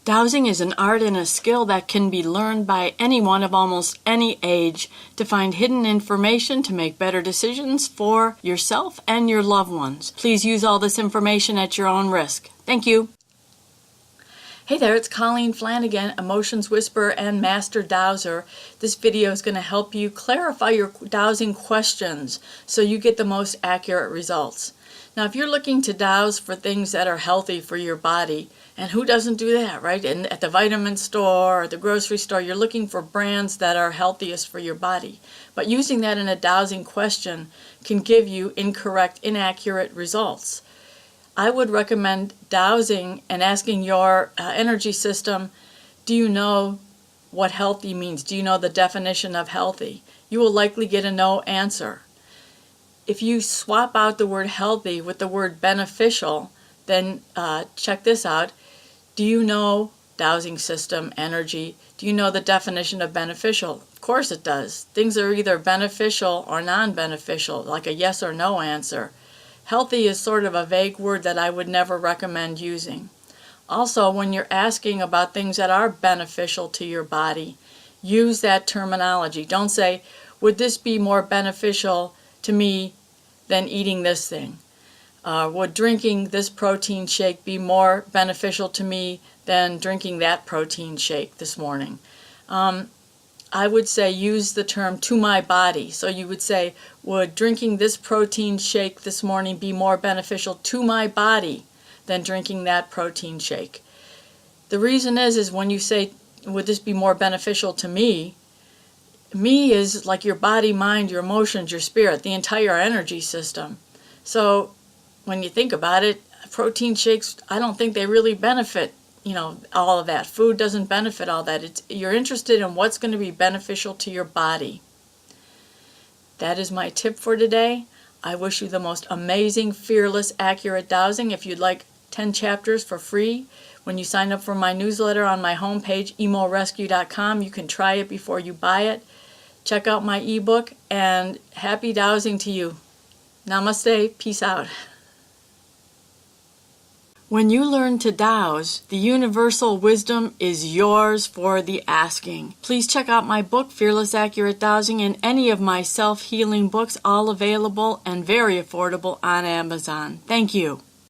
Dowsing is an art and a skill that can be learned by anyone of almost any age to find hidden information to make better decisions for yourself and your loved ones. Please use all this information at your own risk. Thank you. Hey there, it's Colleen Flanagan, Emotions Whisperer and Master Dowser. This video is going to help you clarify your dowsing questions so you get the most accurate results. Now, if you're looking to dowse for things that are healthy for your body, and who doesn't do that, right? And at the vitamin store or the grocery store, you're looking for brands that are healthiest for your body. But using that in a dowsing question can give you incorrect, inaccurate results. I would recommend dowsing and asking your energy system, do you know what healthy means? Do you know the definition of healthy? You will likely get a no answer. If you swap out the word healthy with the word beneficial, then check this out. Do you know dowsing system, energy? Do you know the definition of beneficial? Of course it does. Things are either beneficial or non-beneficial, like a yes or no answer. Healthy is sort of a vague word that I would never recommend using. Also, when you're asking about things that are beneficial to your body, use that terminology. Don't say, would this be more beneficial to me than eating this thing? Would drinking this protein shake be more beneficial to me than drinking that protein shake this morning? I would say use the term to my body. So you would say, would drinking this protein shake this morning be more beneficial to my body than drinking that protein shake? The reason is when you say, would this be more beneficial to me? Me is like your body, mind, your emotions, your spirit, the entire energy system. So when you think about it, protein shakes, I don't think they really benefit, all of that. Food doesn't benefit all that. You're interested in what's going to be beneficial to your body. That is my tip for today. I wish you the most amazing, fearless, accurate dowsing. If you'd like 10 chapters for free, when you sign up for my newsletter on my homepage, emorescue.com, you can try it before you buy it. Check out my ebook, and happy dowsing to you. Namaste. Peace out. When you learn to dowse, the universal wisdom is yours for the asking. Please check out my book, Fearless Accurate Dowsing, and any of my self-healing books, all available and very affordable on Amazon. Thank you.